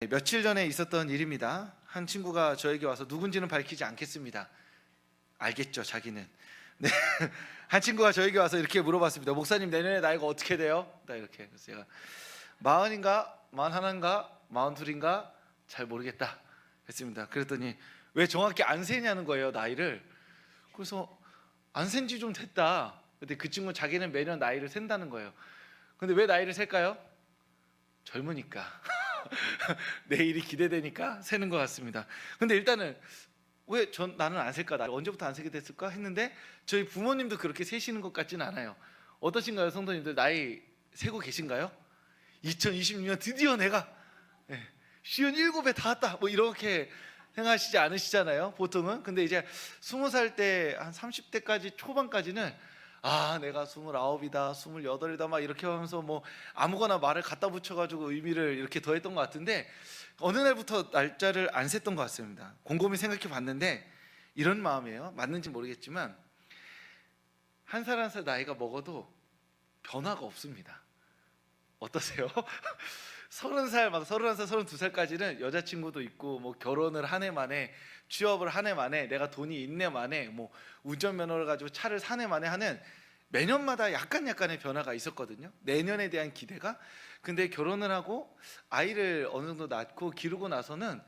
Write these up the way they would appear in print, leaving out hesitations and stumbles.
며칠 전에 있었던 일입니다. 한 친구가 저에게 와서 누군지는 밝히지 않겠습니다. 알겠죠, 자기는. 네. 한 친구가 저에게 와서 이렇게 물어봤습니다. 목사님, 내년에 나이가 어떻게 돼요? 이렇게. 그래서 제가 40인가 41인가 42인가 잘 모르겠다 했습니다. 그랬더니 왜 정확히 안 세냐는 거예요, 나이를. 그래서 안 센 지 좀 됐다. 근데 그 친구는 자기는 매년 나이를 센다는 거예요. 근데 왜 나이를 셀까요? 젊으니까. 내일이 기대되니까 세는 것 같습니다. 근데 일단은 왜 나는 안 셀까? 나 언제부터 안 세게 됐을까? 했는데 저희 부모님도 그렇게 세시는 것 같지는 않아요. 어떠신가요, 성도님들? 나이 세고 계신가요? 2026년 드디어 내가 57에 다 왔다, 뭐 이렇게 생각하시지 않으시잖아요, 보통은. 근데 이제 20살 때 한 30대까지 초반까지는 내가 29이다 28이다 막 이렇게 하면서 뭐 아무거나 말을 갖다 붙여가지고 의미를 이렇게 더했던 것 같은데, 어느 날부터 날짜를 안 셌던 것 같습니다. 곰곰이 생각해 봤는데 이런 마음이에요. 맞는지 모르겠지만 한 살 한 살 나이가 먹어도 변화가 없습니다. 어떠세요? 30살, 막 31살, 32살까지는 여자친구도 있고, 뭐 결혼을 한 해 만에, 취업을 한 해 만에, 내가 돈이 있네 만에, 뭐 운전면허를 가지고 차를 사네 만에 하는, 매년마다 약간의 변화가 있었거든요. 내년에 대한 기대가. 근데 결혼을 하고 아이를 어느 정도 낳고 기르고 나서는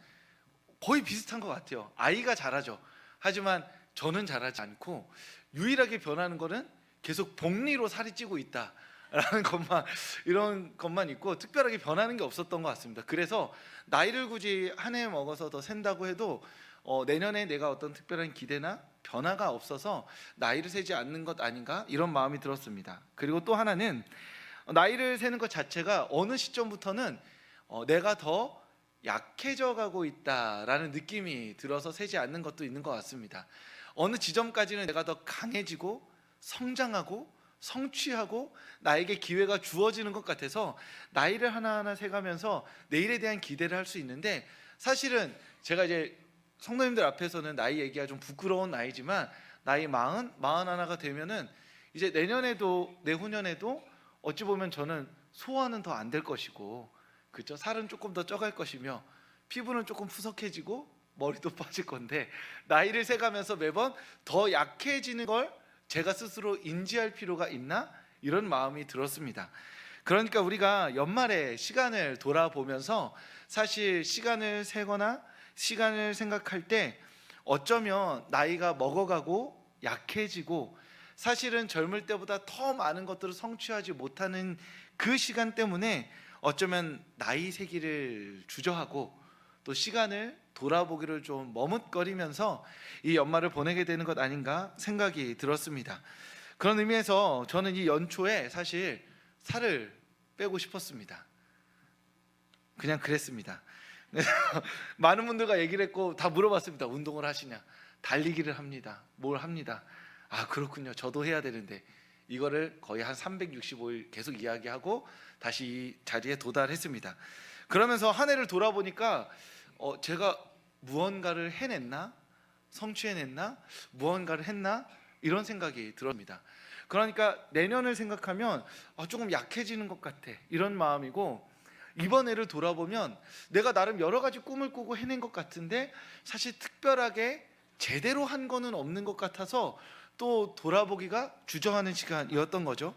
거의 비슷한 것 같아요. 아이가 자라죠. 하지만 저는 자라지 않고, 유일하게 변하는 거는 계속 복리로 살이 찌고 있다 라는 것만, 이런 것만 있고 특별하게 변하는 게 없었던 것 같습니다. 그래서 나이를 굳이 한 해 먹어서 더 센다고 해도 내년에 내가 어떤 특별한 기대나 변화가 없어서 나이를 세지 않는 것 아닌가, 이런 마음이 들었습니다. 그리고 또 하나는, 나이를 세는 것 자체가 어느 시점부터는 내가 더 약해져 가고 있다라는 느낌이 들어서 세지 않는 것도 있는 것 같습니다. 어느 지점까지는 내가 더 강해지고 성장하고 성취하고 나에게 기회가 주어지는 것 같아서 나이를 하나하나 세가면서 내일에 대한 기대를 할 수 있는데, 사실은 제가 이제 성도님들 앞에서는 나이 얘기가 좀 부끄러운 나이지만, 나이 40, 41가 되면은 이제 내년에도 내후년에도 어찌 보면 저는 소화는 더 안 될 것이고, 그렇죠? 살은 조금 더 쪄갈 것이며 피부는 조금 푸석해지고 머리도 빠질 건데, 나이를 세가면서 매번 더 약해지는 걸 제가 스스로 인지할 필요가 있나, 이런 마음이 들었습니다. 그러니까 우리가 연말에 시간을 돌아보면서 사실 시간을 세거나 시간을 생각할 때 어쩌면 나이가 먹어가고 약해지고, 사실은 젊을 때보다 더 많은 것들을 성취하지 못하는 그 시간 때문에 어쩌면 나이 세기를 주저하고 또 시간을 돌아보기를 좀 머뭇거리면서 이 연말을 보내게 되는 것 아닌가 생각이 들었습니다. 그런 의미에서 저는 이 연초에 사실 살을 빼고 싶었습니다. 그냥 그랬습니다. 많은 분들과 얘기를 했고 다 물어봤습니다. 운동을 하시냐? 달리기를 합니다. 뭘 합니다. 그렇군요. 저도 해야 되는데. 이거를 거의 한 365일 계속 이야기하고 다시 이 자리에 도달했습니다. 그러면서 한 해를 돌아보니까 제가 무언가를 해냈나? 성취해냈나? 무언가를 했나? 이런 생각이 들었습니다. 그러니까 내년을 생각하면 조금 약해지는 것 같아, 이런 마음이고, 이번 해를 돌아보면 내가 나름 여러 가지 꿈을 꾸고 해낸 것 같은데 사실 특별하게 제대로 한 거는 없는 것 같아서 또 돌아보기가 주저하는 시간이었던 거죠.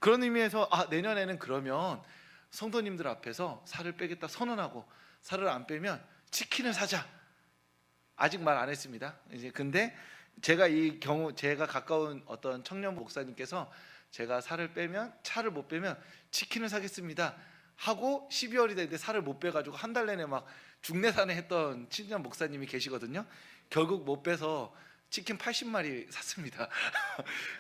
그런 의미에서 내년에는 그러면 성도님들 앞에서 살을 빼겠다 선언하고, 살을 안 빼면 치킨을 사자. 아직 말 안 했습니다. 이제 근데 제가 가까운 어떤 청년 목사님께서 제가 살을 빼면, 차를 못 빼면 치킨을 사겠습니다 하고 12월이 됐는데 살을 못 빼가지고 한 달 내내 막 중내산에 했던 친년 목사님이 계시거든요. 결국 못 빼서 치킨 80마리 샀습니다.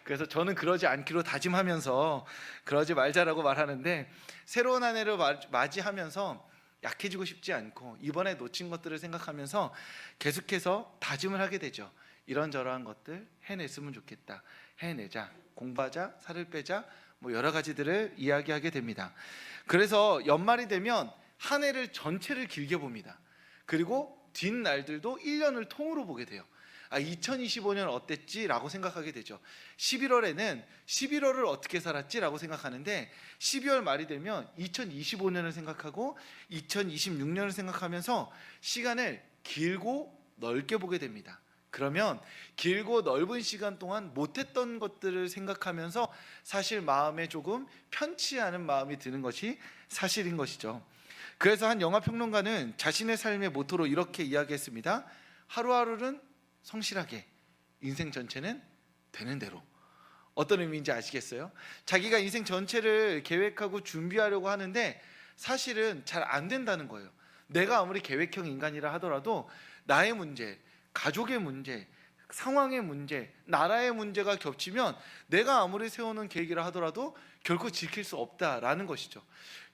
그래서 저는 그러지 않기로 다짐하면서 그러지 말자라고 말하는데, 새로운 한 해를 맞이하면서 약해지고 싶지 않고 이번에 놓친 것들을 생각하면서 계속해서 다짐을 하게 되죠. 이런저러한 것들 해냈으면 좋겠다, 해내자, 공부하자, 살을 빼자, 뭐 여러 가지들을 이야기하게 됩니다. 그래서 연말이 되면 한 해를 전체를 길게 봅니다. 그리고 뒷날들도 1년을 통으로 보게 돼요. 아, 2025년 어땠지라고 생각하게 되죠. 11월에는 11월을 어떻게 살았지라고 생각하는데 12월 말이 되면 2025년을 생각하고 2026년을 생각하면서 시간을 길고 넓게 보게 됩니다. 그러면 길고 넓은 시간 동안 못했던 것들을 생각하면서 사실 마음에 조금 편치 않은 마음이 드는 것이 사실인 것이죠. 그래서 한 영화평론가는 자신의 삶의 모토로 이렇게 이야기했습니다. 하루하루는 성실하게, 인생 전체는 되는 대로. 어떤 의미인지 아시겠어요? 자기가 인생 전체를 계획하고 준비하려고 하는데 사실은 잘 안 된다는 거예요. 내가 아무리 계획형 인간이라 하더라도 나의 문제, 가족의 문제, 상황의 문제, 나라의 문제가 겹치면 내가 아무리 세우는 계획이라 하더라도 결코 지킬 수 없다라는 것이죠.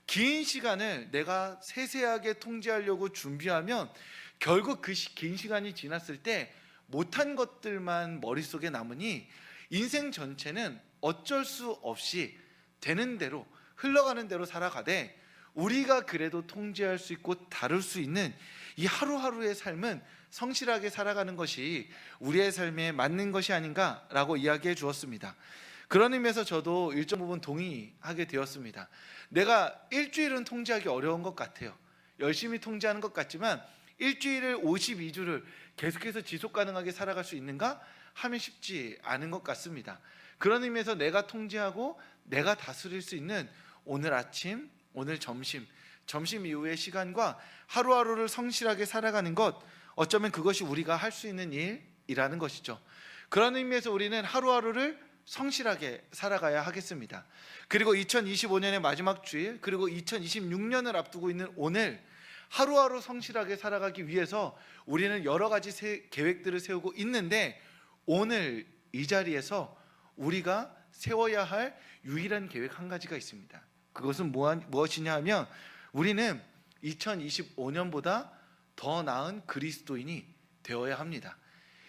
긴 시간을 내가 세세하게 통제하려고 준비하면 결국 그 긴 시간이 지났을 때 못한 것들만 머릿속에 남으니 인생 전체는 어쩔 수 없이 되는 대로, 흘러가는 대로 살아가되 우리가 그래도 통제할 수 있고 다룰 수 있는 이 하루하루의 삶은 성실하게 살아가는 것이 우리의 삶에 맞는 것이 아닌가라고 이야기해 주었습니다. 그런 의미에서 저도 일정 부분 동의하게 되었습니다. 내가 일주일은 통제하기 어려운 것 같아요. 열심히 통제하는 것 같지만 일주일을 52주를 계속해서 지속 가능하게 살아갈 수 있는가 하면 쉽지 않은 것 같습니다. 그런 의미에서 내가 통제하고 내가 다스릴 수 있는 오늘 아침, 오늘 점심 이후의 시간과 하루하루를 성실하게 살아가는 것, 어쩌면 그것이 우리가 할 수 있는 일이라는 것이죠. 그런 의미에서 우리는 하루하루를 성실하게 살아가야 하겠습니다. 그리고 2025년의 마지막 주일, 그리고 2026년을 앞두고 있는 오늘 하루하루 성실하게 살아가기 위해서 우리는 여러 가지 계획들을 세우고 있는데 오늘 이 자리에서 우리가 세워야 할 유일한 계획 한 가지가 있습니다. 그것은 무엇이냐 하면 우리는 2025년보다 더 나은 그리스도인이 되어야 합니다.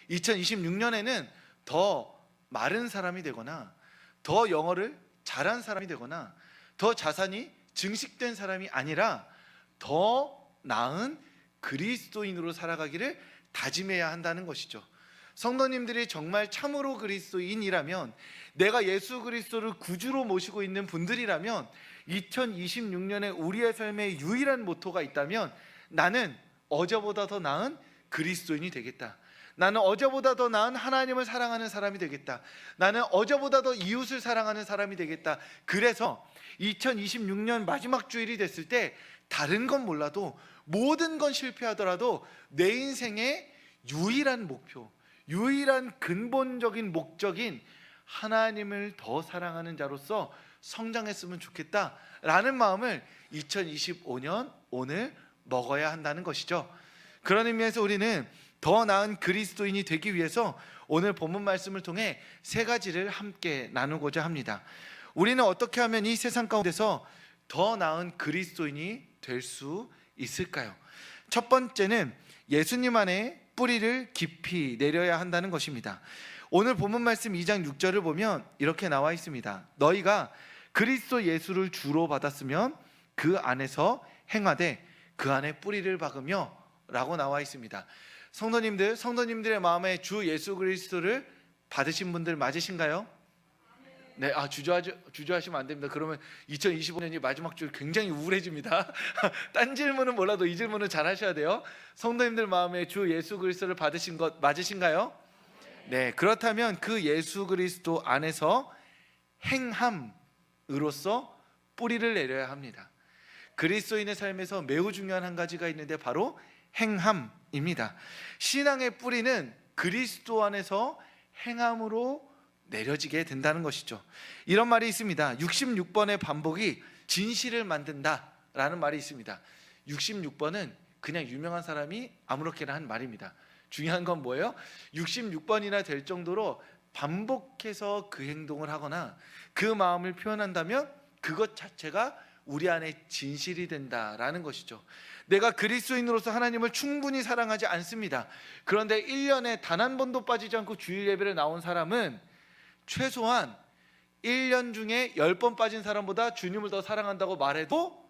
2026년에는 더 마른 사람이 되거나 더 영어를 잘한 사람이 되거나 더 자산이 증식된 사람이 아니라 더 나은 그리스도인으로 살아가기를 다짐해야 한다는 것이죠. 성도님들이 정말 참으로 그리스도인이라면, 내가 예수 그리스도를 구주로 모시고 있는 분들이라면 2026년에 우리의 삶에 유일한 모토가 있다면 나는 어제보다 더 나은 그리스도인이 되겠다. 나는 어제보다 더 나은 하나님을 사랑하는 사람이 되겠다. 나는 어제보다 더 이웃을 사랑하는 사람이 되겠다. 그래서 2026년 마지막 주일이 됐을 때 다른 건 몰라도 모든 건 실패하더라도 내 인생의 유일한 목표, 유일한 근본적인 목적인 하나님을 더 사랑하는 자로서 성장했으면 좋겠다라는 마음을 2025년 오늘 먹어야 한다는 것이죠. 그런 의미에서 우리는 더 나은 그리스도인이 되기 위해서 오늘 본문 말씀을 통해 세 가지를 함께 나누고자 합니다. 우리는 어떻게 하면 이 세상 가운데서 더 나은 그리스도인이 될 수 있을까요? 첫 번째는 예수님 안에 뿌리를 깊이 내려야 한다는 것입니다. 오늘 본문 말씀 2장 6절을 보면 이렇게 나와 있습니다. 너희가 그리스도 예수를 주로 받았으면 그 안에서 행하되 그 안에 뿌리를 박으며 라고 나와 있습니다. 성도님들의 마음에 주 예수 그리스도를 받으신 분들 맞으신가요? 네, 주저하시면 안 됩니다. 그러면 2025년이 마지막 주 굉장히 우울해집니다. 딴 질문은 몰라도 이 질문은 잘 하셔야 돼요. 성도님들 마음에 주 예수 그리스도를 받으신 것 맞으신가요? 네, 그렇다면 그 예수 그리스도 안에서 행함으로써 뿌리를 내려야 합니다. 그리스도인의 삶에서 매우 중요한 한 가지가 있는데 바로 행함입니다. 신앙의 뿌리는 그리스도 안에서 행함으로 내려지게 된다는 것이죠. 이런 말이 있습니다. 66번의 반복이 진실을 만든다라는 말이 있습니다. 66번은 그냥 유명한 사람이 아무렇게나 한 말입니다. 중요한 건 뭐예요? 66번이나 될 정도로 반복해서 그 행동을 하거나 그 마음을 표현한다면 그것 자체가 우리 안에 진실이 된다라는 것이죠. 내가 그리스도인으로서 하나님을 충분히 사랑하지 않습니다. 그런데 1년에 단 한 번도 빠지지 않고 주일 예배를 나온 사람은 최소한 1년 중에 10번 빠진 사람보다 주님을 더 사랑한다고 말해도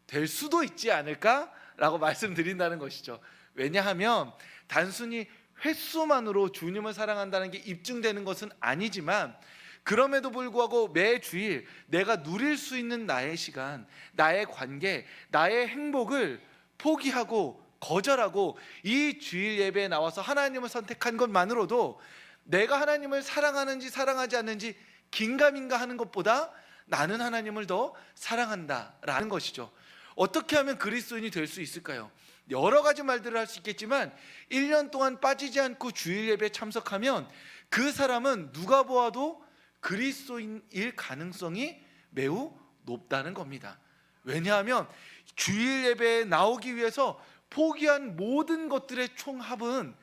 될 수도 있지 않을까라고 말씀드린다는 것이죠. 왜냐하면 단순히 횟수만으로 주님을 사랑한다는 게 입증되는 것은 아니지만, 그럼에도 불구하고 매 주일 내가 누릴 수 있는 나의 시간, 나의 관계, 나의 행복을 포기하고 거절하고 이 주일 예배에 나와서 하나님을 선택한 것만으로도 내가 하나님을 사랑하는지 사랑하지 않는지 긴가민가 하는 것보다 나는 하나님을 더 사랑한다라는 것이죠. 어떻게 하면 그리스도인이 될 수 있을까요? 여러 가지 말들을 할 수 있겠지만 1년 동안 빠지지 않고 주일 예배에 참석하면 그 사람은 누가 보아도 그리스도인일 가능성이 매우 높다는 겁니다. 왜냐하면 주일 예배에 나오기 위해서 포기한 모든 것들의 총합은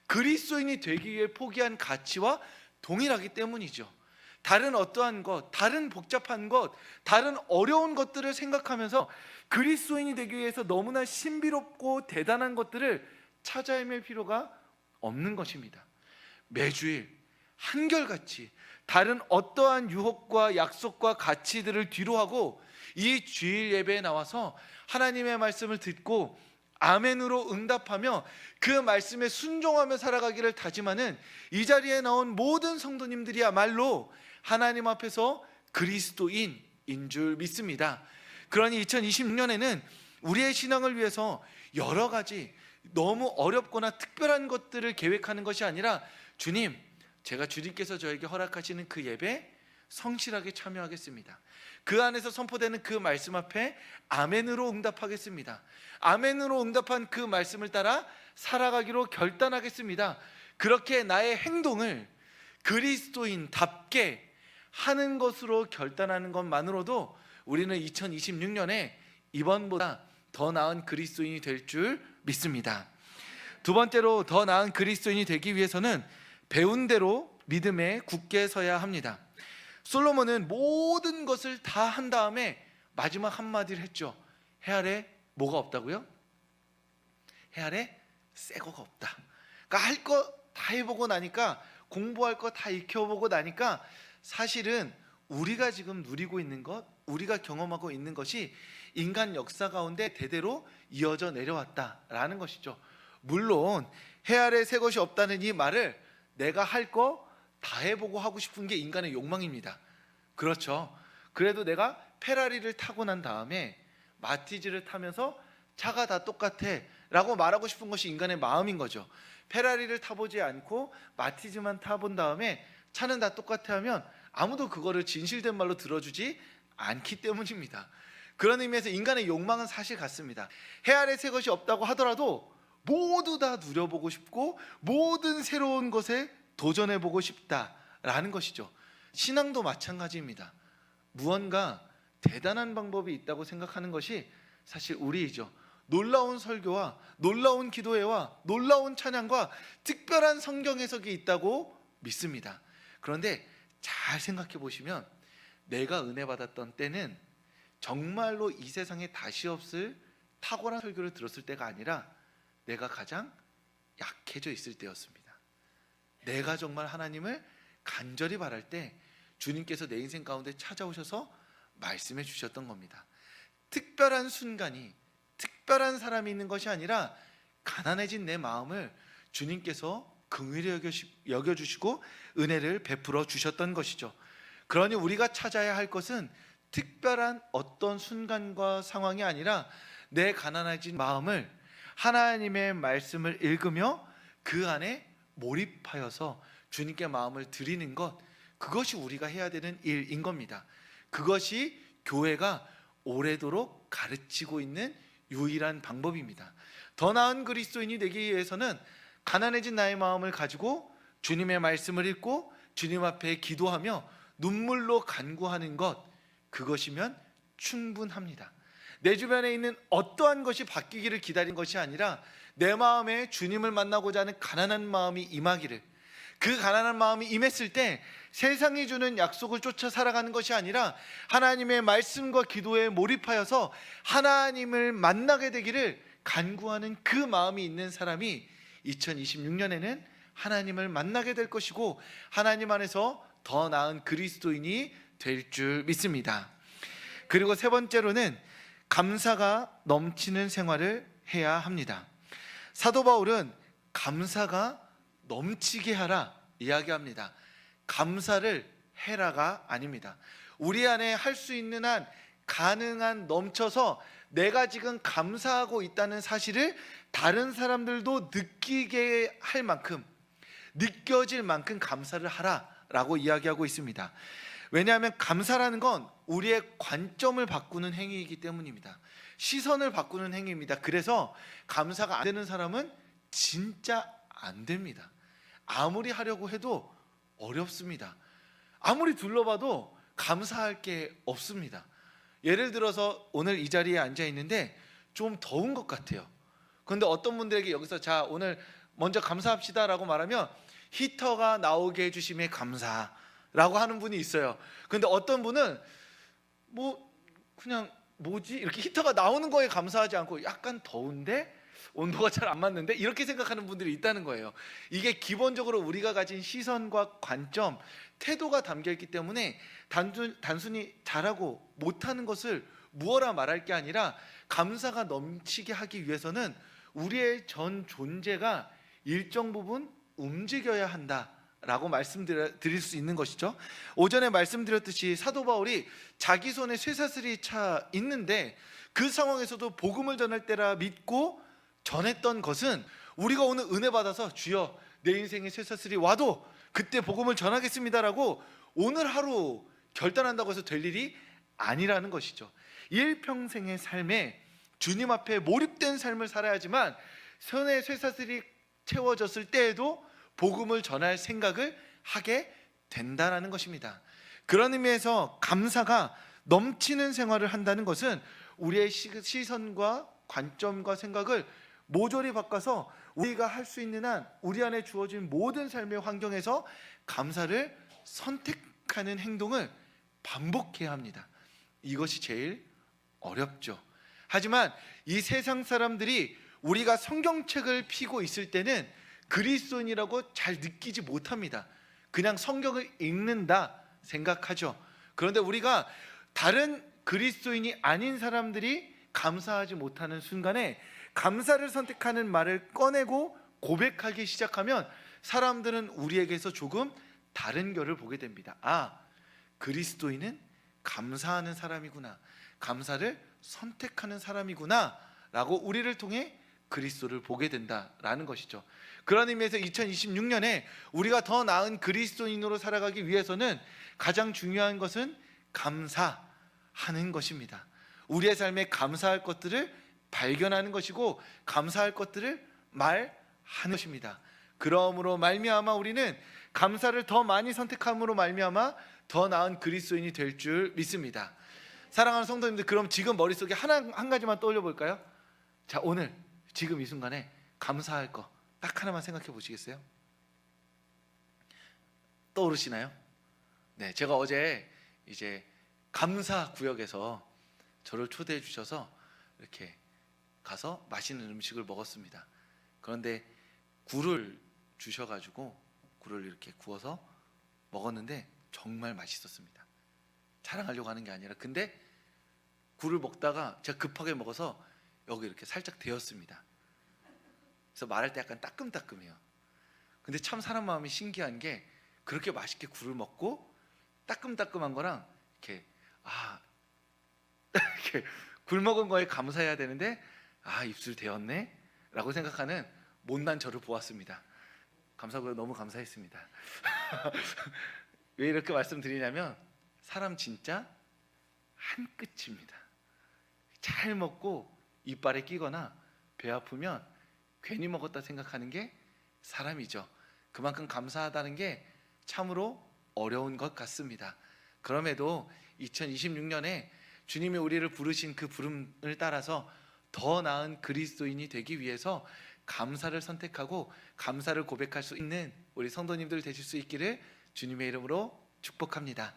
그리스도인이 되기 위해 포기한 가치와 동일하기 때문이죠. 다른 어떠한 것, 다른 복잡한 것, 다른 어려운 것들을 생각하면서 그리스도인이 되기 위해서 너무나 신비롭고 대단한 것들을 찾아 헤맬 필요가 없는 것입니다. 매주일 한결같이 다른 어떠한 유혹과 약속과 가치들을 뒤로하고 이 주일 예배에 나와서 하나님의 말씀을 듣고 아멘으로 응답하며 그 말씀에 순종하며 살아가기를 다짐하는 이 자리에 나온 모든 성도님들이야말로 하나님 앞에서 그리스도인인 줄 믿습니다. 그러니 2026년에는 우리의 신앙을 위해서 여러 가지 너무 어렵거나 특별한 것들을 계획하는 것이 아니라, 주님, 제가 주님께서 저에게 허락하시는 그 예배 성실하게 참여하겠습니다. 그 안에서 선포되는 그 말씀 앞에 아멘으로 응답하겠습니다. 아멘으로 응답한 그 말씀을 따라 살아가기로 결단하겠습니다. 그렇게 나의 행동을 그리스도인답게 하는 것으로 결단하는 것만으로도 우리는 2026년에 이번보다 더 나은 그리스도인이 될 줄 믿습니다. 두 번째로, 더 나은 그리스도인이 되기 위해서는 배운 대로 믿음에 굳게 서야 합니다. 솔로몬은 모든 것을 다 한 다음에 마지막 한마디를 했죠. 해 아래 뭐가 없다고요? 해 아래 새 거가 없다. 그러니까 할 거 다 해보고 나니까, 공부할 거 다 익혀보고 나니까 사실은 우리가 지금 누리고 있는 것, 우리가 경험하고 있는 것이 인간 역사 가운데 대대로 이어져 내려왔다라는 것이죠. 물론 해 아래 새 것이 없다는 이 말을 내가 할 거 다 해보고 하고 싶은 게 인간의 욕망입니다. 그렇죠. 그래도 내가 페라리를 타고 난 다음에 마티즈를 타면서 차가 다 똑같아 라고 말하고 싶은 것이 인간의 마음인 거죠. 페라리를 타보지 않고 마티즈만 타본 다음에 차는 다 똑같아 하면 아무도 그거를 진실된 말로 들어주지 않기 때문입니다. 그런 의미에서 인간의 욕망은 사실 같습니다. 해 아래 새 것이 없다고 하더라도 모두 다 누려보고 싶고 모든 새로운 것에 도전해보고 싶다라는 것이죠. 신앙도 마찬가지입니다. 무언가 대단한 방법이 있다고 생각하는 것이 사실 우리이죠. 놀라운 설교와 놀라운 기도회와 놀라운 찬양과 특별한 성경 해석이 있다고 믿습니다. 그런데 잘 생각해 보시면 내가 은혜 받았던 때는 정말로 이 세상에 다시 없을 탁월한 설교를 들었을 때가 아니라 내가 가장 약해져 있을 때였습니다. 내가 정말 하나님을 간절히 바랄 때 주님께서 내 인생 가운데 찾아오셔서 말씀해 주셨던 겁니다. 특별한 순간이, 특별한 사람이 있는 것이 아니라 가난해진 내 마음을 주님께서 긍휼히 여겨주시고 은혜를 베풀어 주셨던 것이죠. 그러니 우리가 찾아야 할 것은 특별한 어떤 순간과 상황이 아니라 내 가난해진 마음을 하나님의 말씀을 읽으며 그 안에 몰입하여서 주님께 마음을 드리는 것, 그것이 우리가 해야 되는 일인 겁니다. 그것이 교회가 오래도록 가르치고 있는 유일한 방법입니다. 더 나은 그리스도인이 되기 위해서는 가난해진 나의 마음을 가지고 주님의 말씀을 읽고 주님 앞에 기도하며 눈물로 간구하는 것, 그것이면 충분합니다. 내 주변에 있는 어떠한 것이 바뀌기를 기다린 것이 아니라 내 마음에 주님을 만나고자 하는 가난한 마음이 임하기를, 그 가난한 마음이 임했을 때 세상이 주는 약속을 쫓아 살아가는 것이 아니라 하나님의 말씀과 기도에 몰입하여서 하나님을 만나게 되기를 간구하는 그 마음이 있는 사람이 2026년에는 하나님을 만나게 될 것이고 하나님 안에서 더 나은 그리스도인이 될 줄 믿습니다. 그리고 세 번째로는 감사가 넘치는 생활을 해야 합니다. 사도 바울은 감사가 넘치게 하라 이야기합니다. 감사를 해라가 아닙니다. 우리 안에 할 수 있는 한 가능한 넘쳐서 내가 지금 감사하고 있다는 사실을 다른 사람들도 느끼게 할 만큼, 느껴질 만큼 감사를 하라라고 이야기하고 있습니다. 왜냐하면 감사라는 건 우리의 관점을 바꾸는 행위이기 때문입니다. 시선을 바꾸는 행위입니다. 그래서 감사가 안 되는 사람은 진짜 안 됩니다. 아무리 하려고 해도 어렵습니다. 아무리 둘러봐도 감사할 게 없습니다. 예를 들어서 오늘 이 자리에 앉아 있는데 좀 더운 것 같아요. 그런데 어떤 분들에게 여기서 자 오늘 먼저 감사합시다라고 말하면 히터가 나오게 해주심에 감사라고 하는 분이 있어요. 그런데 어떤 분은 뭐 그냥 뭐지 이렇게 히터가 나오는 거에 감사하지 않고 약간 더운데 온도가 잘 안 맞는데 이렇게 생각하는 분들이 있다는 거예요. 이게 기본적으로 우리가 가진 시선과 관점, 태도가 담겨 있기 때문에 단순히 잘하고 못하는 것을 무어라 말할 게 아니라 감사가 넘치게 하기 위해서는 우리의 전 존재가 일정 부분 움직여야 한다라고 말씀드릴 수 있는 것이죠. 오전에 말씀드렸듯이 사도 바울이 자기 손에 쇠사슬이 차 있는데 그 상황에서도 복음을 전할 때라 믿고 전했던 것은 우리가 오늘 은혜 받아서 주여 내 인생에 쇠사슬이 와도 그때 복음을 전하겠습니다라고 오늘 하루 결단한다고 해서 될 일이 아니라는 것이죠. 일평생의 삶에 주님 앞에 몰입된 삶을 살아야지만 손에 쇠사슬이 채워졌을 때에도 복음을 전할 생각을 하게 된다는 것입니다. 그런 의미에서 감사가 넘치는 생활을 한다는 것은 우리의 시선과 관점과 생각을 모조리 바꿔서 우리가 할 수 있는 한 우리 안에 주어진 모든 삶의 환경에서 감사를 선택하는 행동을 반복해야 합니다. 이것이 제일 어렵죠. 하지만 이 세상 사람들이 우리가 성경책을 펴고 있을 때는 그리스도인이라고 잘 느끼지 못합니다. 그냥 성경을 읽는다 생각하죠. 그런데 우리가 다른 그리스도인이 아닌 사람들이 감사하지 못하는 순간에 감사를 선택하는 말을 꺼내고 고백하기 시작하면 사람들은 우리에게서 조금 다른 결을 보게 됩니다. 아, 그리스도인은 감사하는 사람이구나, 감사를 선택하는 사람이구나 라고 우리를 통해 그리스도를 보게 된다라는 것이죠. 그런 의미에서 2026년에 우리가 더 나은 그리스도인으로 살아가기 위해서는 가장 중요한 것은 감사하는 것입니다. 우리의 삶에 감사할 것들을 발견하는 것이고 감사할 것들을 말하는 것입니다. 그러므로 말미암아 우리는 감사를 더 많이 선택함으로 말미암아 더 나은 그리스도인이 될 줄 믿습니다. 사랑하는 성도님들, 그럼 지금 머릿속에 한 가지만 떠올려 볼까요? 자, 오늘 지금 이 순간에 감사할 거 딱 하나만 생각해 보시겠어요? 떠오르시나요? 네, 제가 어제 이제 감사 구역에서 저를 초대해 주셔서 이렇게 가서 맛있는 음식을 먹었습니다. 그런데 굴을 주셔가지고 굴을 이렇게 구워서 먹었는데 정말 맛있었습니다. 자랑하려고 하는 게 아니라, 근데 굴을 먹다가 제가 급하게 먹어서 여기 이렇게 살짝 데였습니다. 그래서 말할 때 약간 따끔따끔해요. 근데 참 사람 마음이 신기한 게 그렇게 맛있게 굴을 먹고 따끔따끔한 거랑 이렇게 이렇게 굴 먹은 거에 감사해야 되는데 입술 데였네 라고 생각하는 못난 저를 보았습니다. 감사하고요. 너무 감사했습니다. 왜 이렇게 말씀드리냐면 사람 진짜 한 끝입니다. 잘 먹고 이빨에 끼거나 배 아프면 괜히 먹었다 생각하는 게 사람이죠. 그만큼 감사하다는 게 참으로 어려운 것 같습니다. 그럼에도 2026년에 주님이 우리를 부르신 그 부름을 따라서 더 나은 그리스도인이 되기 위해서 감사를 선택하고 감사를 고백할 수 있는 우리 성도님들 되실 수 있기를 주님의 이름으로 축복합니다.